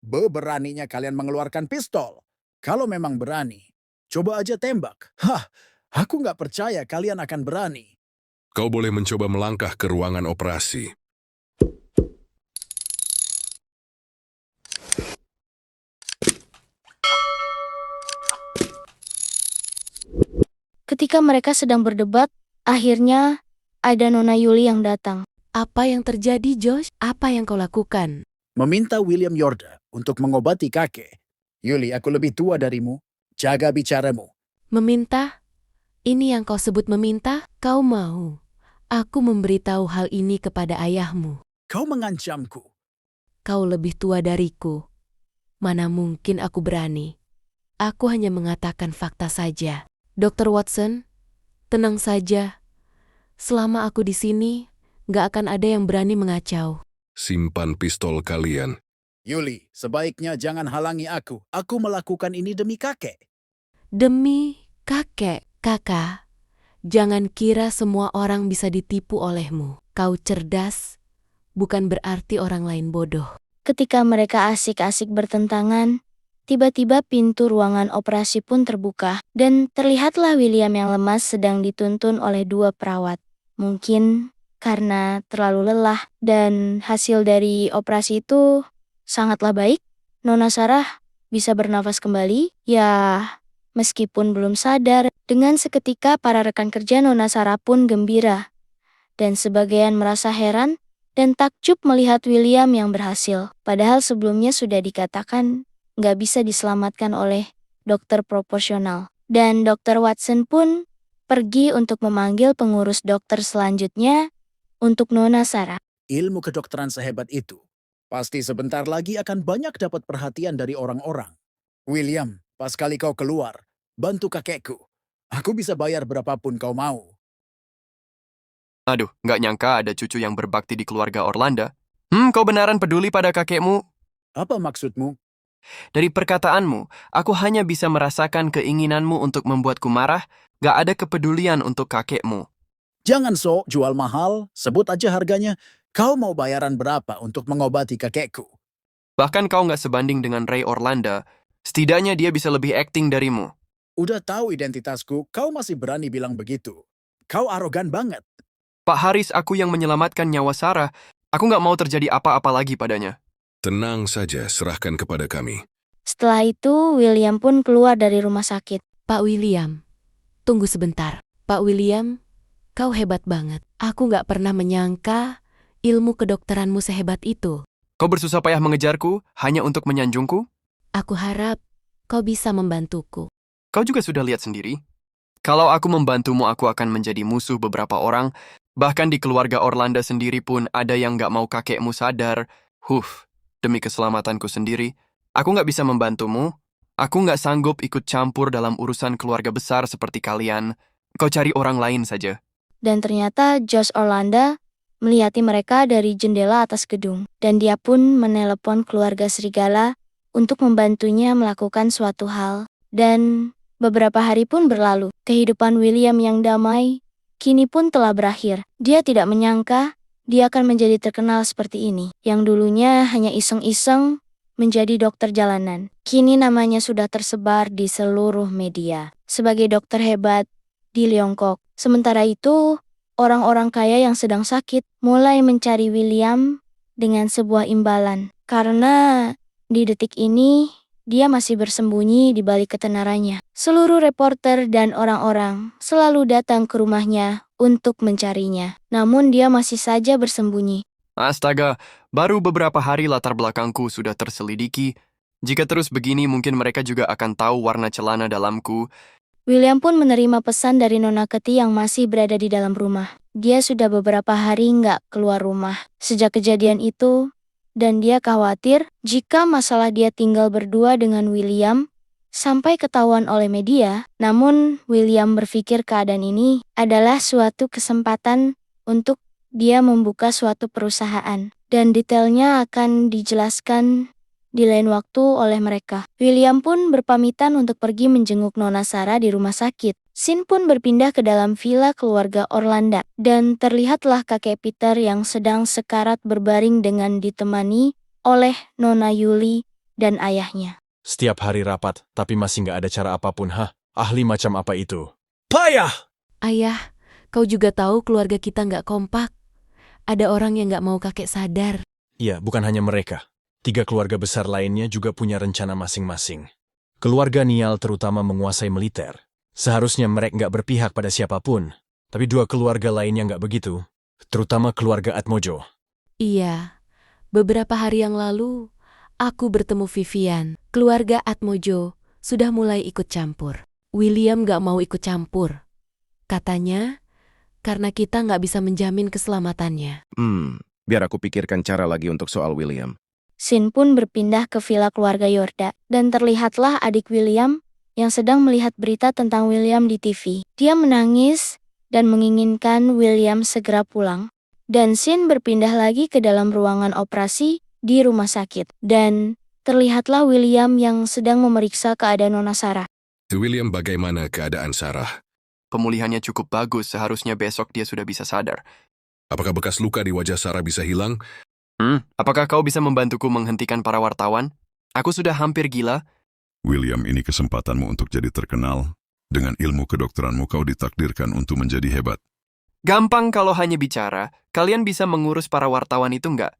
Beraninya kalian mengeluarkan pistol. Kalau memang berani, coba aja tembak. Hah, aku nggak percaya kalian akan berani. Kau boleh mencoba melangkah ke ruangan operasi. Ketika mereka sedang berdebat, akhirnya ada Nona Yuli yang datang. Apa yang terjadi, Josh? Apa yang kau lakukan? Meminta William Yorda untuk mengobati kakek. Yuli, aku lebih tua darimu. Jaga bicaramu. Meminta? Ini yang kau sebut meminta? Kau mau aku memberitahu hal ini kepada ayahmu. Kau mengancamku. Kau lebih tua dariku. Mana mungkin aku berani. Aku hanya mengatakan fakta saja. Dr. Watson, tenang saja. Selama aku di sini, gak akan ada yang berani mengacau. Simpan pistol kalian. Yuli, sebaiknya jangan halangi aku. Aku melakukan ini demi kakek. Demi kakek, kakak. Jangan kira semua orang bisa ditipu olehmu. Kau cerdas, bukan berarti orang lain bodoh. Ketika mereka asik-asik bertentangan, tiba-tiba pintu ruangan operasi pun terbuka, dan terlihatlah William yang lemas sedang dituntun oleh dua perawat. Mungkin karena terlalu lelah, dan hasil dari operasi itu sangatlah baik. Nona Sarah bisa bernafas kembali, ya meskipun belum sadar. Dengan seketika para rekan kerja Nona Sarah pun gembira, dan sebagian merasa heran dan takjub melihat William yang berhasil. Padahal sebelumnya sudah dikatakan nggak bisa diselamatkan oleh dokter proporsional. Dan Dr. Watson pun pergi untuk memanggil pengurus dokter selanjutnya untuk Nona Sarah. Ilmu kedokteran sehebat itu pasti sebentar lagi akan banyak dapat perhatian dari orang-orang. William, pas kali kau keluar, bantu kakekku. Aku bisa bayar berapapun kau mau. Aduh, nggak nyangka ada cucu yang berbakti di keluarga Orlando. Kau beneran peduli pada kakekmu? Apa maksudmu? Dari perkataanmu, aku hanya bisa merasakan keinginanmu untuk membuatku marah, gak ada kepedulian untuk kakekmu. Jangan sok jual mahal, sebut aja harganya. Kau mau bayaran berapa untuk mengobati kakekku? Bahkan kau nggak sebanding dengan Ray Orlando, setidaknya dia bisa lebih akting darimu. Udah tahu identitasku, kau masih berani bilang begitu. Kau arogan banget. Pak Haris, aku yang menyelamatkan nyawa Sarah, aku nggak mau terjadi apa-apa lagi padanya. Tenang saja, serahkan kepada kami. Setelah itu, William pun keluar dari rumah sakit. Pak William, tunggu sebentar. Pak William, kau hebat banget. Aku gak pernah menyangka ilmu kedokteranmu sehebat itu. Kau bersusah payah mengejarku hanya untuk menyanjungku? Aku harap kau bisa membantuku. Kau juga sudah lihat sendiri. Kalau aku membantumu, aku akan menjadi musuh beberapa orang. Bahkan di keluarga Orlando sendiri pun ada yang gak mau kakekmu sadar. Demi keselamatanku sendiri, aku nggak bisa membantumu. Aku nggak sanggup ikut campur dalam urusan keluarga besar seperti kalian. Kau cari orang lain saja. Dan ternyata Josh Orlando melihati mereka dari jendela atas gedung. Dan dia pun menelepon keluarga Serigala untuk membantunya melakukan suatu hal. Dan beberapa hari pun berlalu. Kehidupan William yang damai kini pun telah berakhir. Dia tidak menyangka dia akan menjadi terkenal seperti ini. Yang dulunya hanya iseng-iseng menjadi dokter jalanan. Kini namanya sudah tersebar di seluruh media sebagai dokter hebat di Leongkok. Sementara itu, orang-orang kaya yang sedang sakit mulai mencari William dengan sebuah imbalan. Karena di detik ini, dia masih bersembunyi di balik ketenarannya. Seluruh reporter dan orang-orang selalu datang ke rumahnya untuk mencarinya. Namun dia masih saja bersembunyi. Astaga, baru beberapa hari latar belakangku sudah terselidiki. Jika terus begini, mungkin mereka juga akan tahu warna celana dalamku. William pun menerima pesan dari Nona Keti yang masih berada di dalam rumah. Dia sudah beberapa hari nggak keluar rumah sejak kejadian itu, dan dia khawatir jika masalah dia tinggal berdua dengan William sampai ketahuan oleh media. Namun William berpikir keadaan ini adalah suatu kesempatan untuk dia membuka suatu perusahaan, dan detailnya akan dijelaskan di lain waktu oleh mereka. William pun berpamitan untuk pergi menjenguk Nona Sarah di rumah sakit. Sin pun berpindah ke dalam villa keluarga Orlando, dan terlihatlah kakek Peter yang sedang sekarat berbaring dengan ditemani oleh Nona Yuli dan ayahnya. Setiap hari rapat, tapi masih nggak ada cara apapun, hah? Ahli macam apa itu? Payah! Ayah, kau juga tahu keluarga kita nggak kompak. Ada orang yang nggak mau kakek sadar. Iya, bukan hanya mereka. 3 keluarga besar lainnya juga punya rencana masing-masing. Keluarga Nial terutama menguasai militer. Seharusnya mereka nggak berpihak pada siapapun. Tapi 2 keluarga lainnya nggak begitu. Terutama keluarga Atmojo. Iya, beberapa hari yang lalu, aku bertemu Vivian. Keluarga Atmojo sudah mulai ikut campur. William nggak mau ikut campur. Katanya, karena kita nggak bisa menjamin keselamatannya. Biar aku pikirkan cara lagi untuk soal William. Sin pun berpindah ke villa keluarga Yorda, dan terlihatlah adik William yang sedang melihat berita tentang William di TV. Dia menangis dan menginginkan William segera pulang. Dan Sin berpindah lagi ke dalam ruangan operasi di rumah sakit. Dan terlihatlah William yang sedang memeriksa keadaan Nona Sarah. William, bagaimana keadaan Sarah? Pemulihannya cukup bagus, seharusnya besok dia sudah bisa sadar. Apakah bekas luka di wajah Sarah bisa hilang? Apakah kau bisa membantuku menghentikan para wartawan? Aku sudah hampir gila. William, ini kesempatanmu untuk jadi terkenal. Dengan ilmu kedokteranmu kau ditakdirkan untuk menjadi hebat. Gampang kalau hanya bicara. Kalian bisa mengurus para wartawan itu nggak?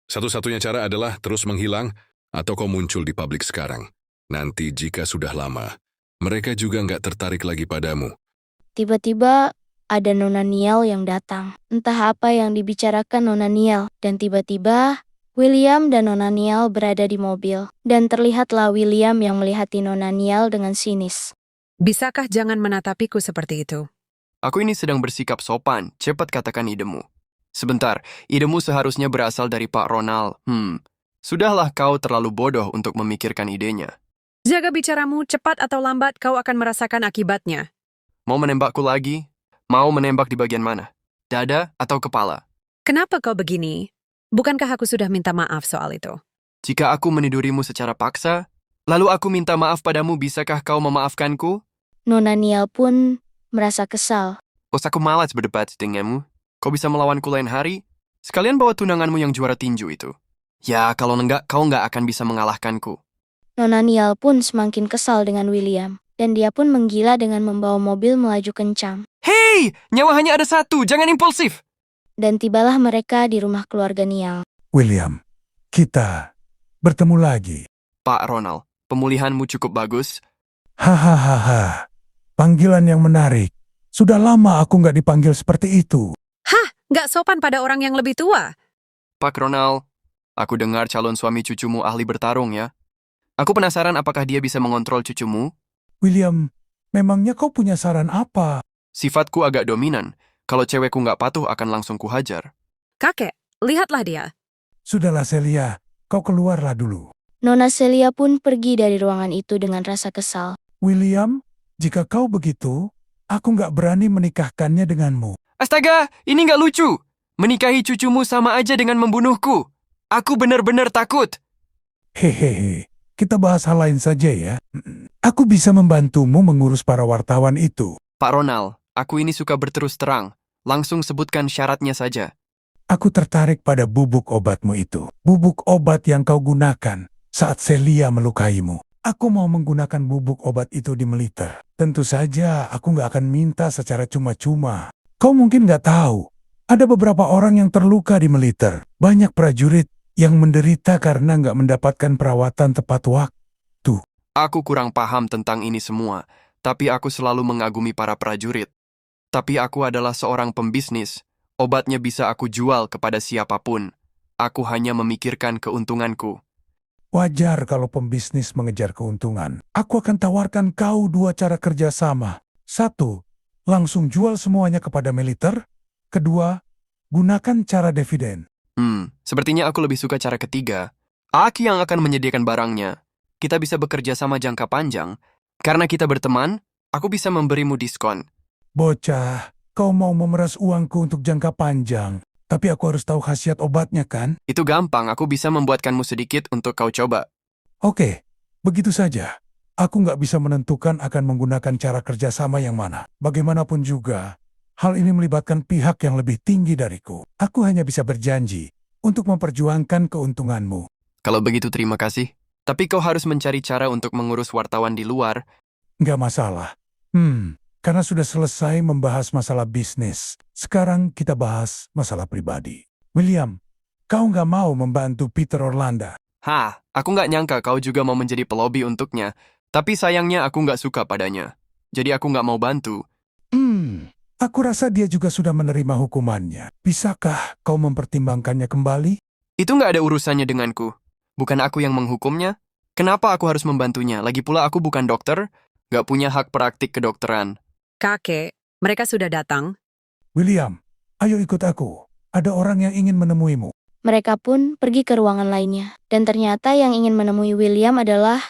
Satu-satunya cara adalah terus menghilang atau kau muncul di publik sekarang. Nanti jika sudah lama, mereka juga nggak tertarik lagi padamu. Tiba-tiba ada Nona Nial yang datang. Entah apa yang dibicarakan Nona Nial. Dan tiba-tiba William dan Nona Nial berada di mobil. Dan terlihatlah William yang melihati Nona Nial dengan sinis. Bisakah jangan menatapiku seperti itu? Aku ini sedang bersikap sopan. Cepat katakan idemu. Sebentar, idemu seharusnya berasal dari Pak Ronald. Sudahlah, kau terlalu bodoh untuk memikirkan idenya. Jaga bicaramu, cepat atau lambat kau akan merasakan akibatnya. Mau menembakku lagi? Mau menembak di bagian mana? Dada atau kepala? Kenapa kau begini? Bukankah aku sudah minta maaf soal itu? Jika aku menidurimu secara paksa, lalu aku minta maaf padamu, bisakah kau memaafkanku? Nona Nial pun merasa kesal. Aku malas berdebat denganmu. Kau bisa melawanku lain hari? Sekalian bawa tunanganmu yang juara tinju itu. Ya, kalau enggak, kau enggak akan bisa mengalahkanku. Nona Nial pun semakin kesal dengan William. Dan dia pun menggila dengan membawa mobil melaju kencang. Hei, nyawa hanya ada satu, jangan impulsif. Dan tibalah mereka di rumah keluarga Nial. William, kita bertemu lagi. Pak Ronald, pemulihanmu cukup bagus. Hahaha, panggilan yang menarik. Sudah lama aku nggak dipanggil seperti itu. Hah, nggak sopan pada orang yang lebih tua. Pak Ronald, aku dengar calon suami cucumu ahli bertarung ya. Aku penasaran apakah dia bisa mengontrol cucumu? William, memangnya kau punya saran apa? Sifatku agak dominan. Kalau cewekku nggak patuh akan langsung kuhajar. Kakek, lihatlah dia. Sudahlah Celia, kau keluarlah dulu. Nona Celia pun pergi dari ruangan itu dengan rasa kesal. William, jika kau begitu, aku nggak berani menikahkannya denganmu. Astaga, ini nggak lucu. Menikahi cucumu sama aja dengan membunuhku. Aku benar-benar takut. Hehehe, kita bahas hal lain saja ya. Aku bisa membantumu mengurus para wartawan itu. Pak Ronald, aku ini suka berterus terang. Langsung sebutkan syaratnya saja. Aku tertarik pada bubuk obatmu itu. Bubuk obat yang kau gunakan saat Celia melukaimu. Aku mau menggunakan bubuk obat itu di militer. Tentu saja aku nggak akan minta secara cuma-cuma. Kau mungkin nggak tahu, ada beberapa orang yang terluka di militer. Banyak prajurit yang menderita karena nggak mendapatkan perawatan tepat waktu. Aku kurang paham tentang ini semua, tapi aku selalu mengagumi para prajurit. Tapi aku adalah seorang pembisnis. Obatnya bisa aku jual kepada siapapun. Aku hanya memikirkan keuntunganku. Wajar kalau pembisnis mengejar keuntungan. Aku akan tawarkan kau 2 cara kerjasama. 1, langsung jual semuanya kepada militer. 2, gunakan cara dividen. Sepertinya aku lebih suka cara ketiga. Aku yang akan menyediakan barangnya. Kita bisa bekerja sama jangka panjang. Karena kita berteman, aku bisa memberimu diskon. Bocah, kau mau memeras uangku untuk jangka panjang. Tapi aku harus tahu khasiat obatnya kan? Itu gampang, aku bisa membuatkanmu sedikit untuk kau coba. Oke, begitu saja. Aku nggak bisa menentukan akan menggunakan cara kerjasama yang mana. Bagaimanapun juga, hal ini melibatkan pihak yang lebih tinggi dariku. Aku hanya bisa berjanji untuk memperjuangkan keuntunganmu. Kalau begitu terima kasih. Tapi kau harus mencari cara untuk mengurus wartawan di luar. Nggak masalah. Karena sudah selesai membahas masalah bisnis, sekarang kita bahas masalah pribadi. William, kau nggak mau membantu Peter Orlando? Aku nggak nyangka kau juga mau menjadi pelobi untuknya. Tapi sayangnya aku nggak suka padanya. Jadi aku nggak mau bantu. Aku rasa dia juga sudah menerima hukumannya. Bisakah kau mempertimbangkannya kembali? Itu nggak ada urusannya denganku. Bukan aku yang menghukumnya. Kenapa aku harus membantunya? Lagi pula aku bukan dokter, nggak punya hak praktik kedokteran. Kakek, mereka sudah datang. William, ayo ikut aku. Ada orang yang ingin menemuimu. Mereka pun pergi ke ruangan lainnya. Dan ternyata yang ingin menemui William adalah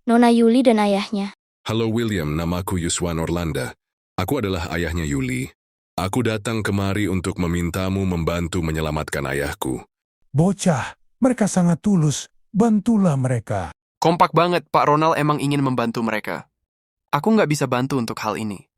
Nona Yuli dan ayahnya. Halo William, namaku Yuswan Orlando. Aku adalah ayahnya Yuli. Aku datang kemari untuk memintamu membantu menyelamatkan ayahku. Bocah, mereka sangat tulus. Bantulah mereka. Kompak banget, Pak Ronald emang ingin membantu mereka. Aku nggak bisa bantu untuk hal ini.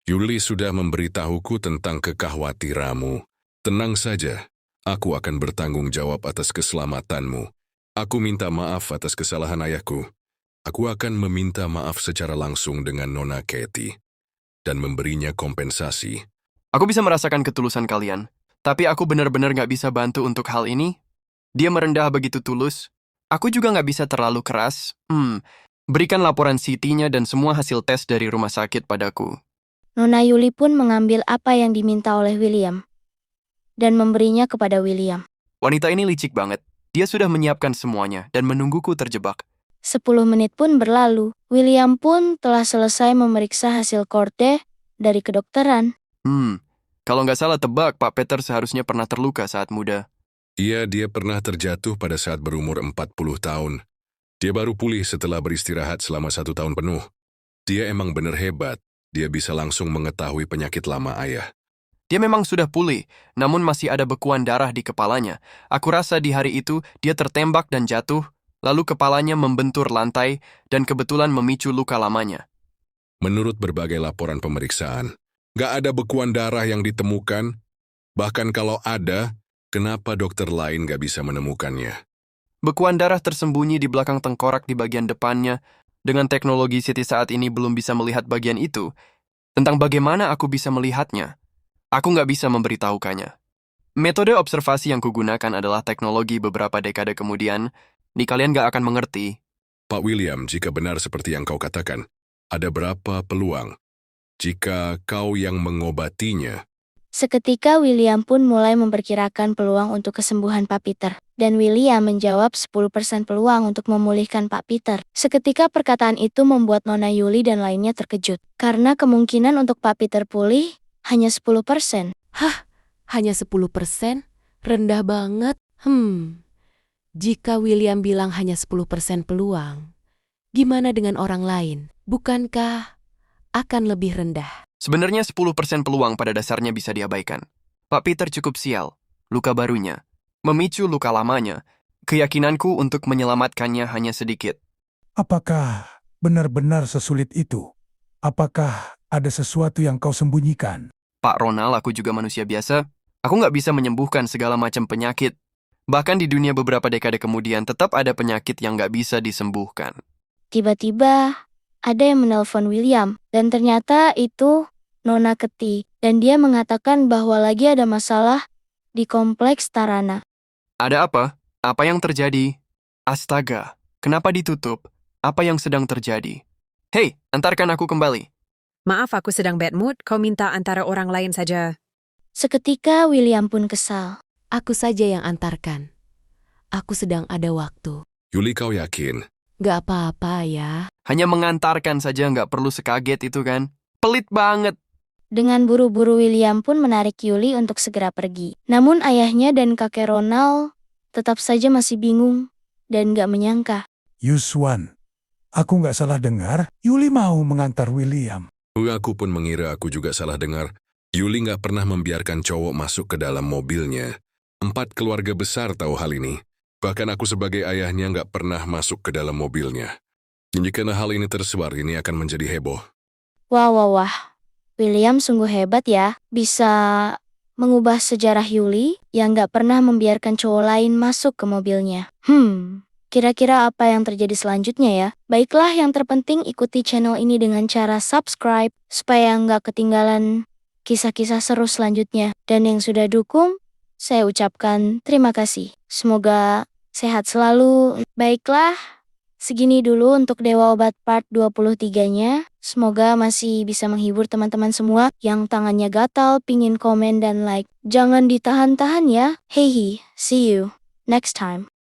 Yuli sudah memberitahuku tentang kekhawatiranmu. Tenang saja, aku akan bertanggung jawab atas keselamatanmu. Aku minta maaf atas kesalahan ayahku. Aku akan meminta maaf secara langsung dengan Nona Katie dan memberinya kompensasi. Aku bisa merasakan ketulusan kalian, tapi aku benar-benar nggak bisa bantu untuk hal ini. Dia merendah begitu tulus. Aku juga nggak bisa terlalu keras. Berikan laporan CT-nya dan semua hasil tes dari rumah sakit padaku. Nona Yuli pun mengambil apa yang diminta oleh William dan memberinya kepada William. Wanita ini licik banget. Dia sudah menyiapkan semuanya dan menungguku terjebak. 10 menit pun berlalu. William pun telah selesai memeriksa hasil korde dari kedokteran. Kalau nggak salah tebak, Pak Peter seharusnya pernah terluka saat muda. Iya, dia pernah terjatuh pada saat berumur 40 tahun. Dia baru pulih setelah beristirahat selama 1 tahun penuh. Dia emang bener hebat. Dia bisa langsung mengetahui penyakit lama ayah. Dia memang sudah pulih, namun masih ada bekuan darah di kepalanya. Aku rasa di hari itu dia tertembak dan jatuh, lalu kepalanya membentur lantai dan kebetulan memicu luka lamanya. Menurut berbagai laporan pemeriksaan, nggak ada bekuan darah yang ditemukan. Bahkan kalau ada, kenapa dokter lain nggak bisa menemukannya? Bekuan darah tersembunyi di belakang tengkorak di bagian depannya. Dengan teknologi CT saat ini belum bisa melihat bagian itu. Tentang bagaimana aku bisa melihatnya, aku nggak bisa memberitahukannya. Metode observasi yang kugunakan adalah teknologi beberapa dekade kemudian. Kalian nggak akan mengerti. Pak William, jika benar seperti yang kau katakan, ada berapa peluang jika kau yang mengobatinya? Seketika William pun mulai memperkirakan peluang untuk kesembuhan Pak Peter. Dan William menjawab 10% peluang untuk memulihkan Pak Peter. Seketika perkataan itu membuat Nona Yuli dan lainnya terkejut. Karena kemungkinan untuk Pak Peter pulih hanya 10%. Hanya 10%? Rendah banget. Jika William bilang hanya 10% peluang, gimana dengan orang lain? Bukankah akan lebih rendah? Sebenarnya 10% peluang pada dasarnya bisa diabaikan. Pak Peter cukup sial. Luka barunya memicu luka lamanya. Keyakinanku untuk menyelamatkannya hanya sedikit. Apakah benar-benar sesulit itu? Apakah ada sesuatu yang kau sembunyikan? Pak Ronald, aku juga manusia biasa. Aku nggak bisa menyembuhkan segala macam penyakit. Bahkan di dunia beberapa dekade kemudian tetap ada penyakit yang nggak bisa disembuhkan. Tiba-tiba ada yang menelpon William. Dan ternyata itu Nona Katie. Dan dia mengatakan bahwa lagi ada masalah di kompleks Tarana. Ada apa? Apa yang terjadi? Astaga, kenapa ditutup? Apa yang sedang terjadi? Hei, antarkan aku kembali. Maaf, aku sedang bad mood. Kau minta antara orang lain saja. Seketika William pun kesal. Aku saja yang antarkan. Aku sedang ada waktu. Yuli, kau yakin? Gak apa-apa ya. Hanya mengantarkan saja, nggak perlu sekaget itu kan? Pelit banget. Dengan buru-buru William pun menarik Yuli untuk segera pergi. Namun ayahnya dan kakek Ronald tetap saja masih bingung dan gak menyangka. Yuswan, aku nggak salah dengar, Yuli mau mengantar William. Aku pun mengira aku juga salah dengar. Yuli nggak pernah membiarkan cowok masuk ke dalam mobilnya. 4 keluarga besar tahu hal ini. Bahkan aku sebagai ayahnya nggak pernah masuk ke dalam mobilnya. Jika hal ini tersebar, ini akan menjadi heboh. Wah. William sungguh hebat ya. Bisa mengubah sejarah Yuli yang gak pernah membiarkan cowok lain masuk ke mobilnya. kira-kira apa yang terjadi selanjutnya ya? Baiklah, yang terpenting ikuti channel ini dengan cara subscribe, supaya nggak ketinggalan kisah-kisah seru selanjutnya. Dan yang sudah dukung, saya ucapkan terima kasih. Semoga sehat selalu. Baiklah, segini dulu untuk Dewa Obat part 23-nya. Semoga masih bisa menghibur teman-teman semua yang tangannya gatal, pingin komen dan like. Jangan ditahan-tahan ya. Hehe, see you next time.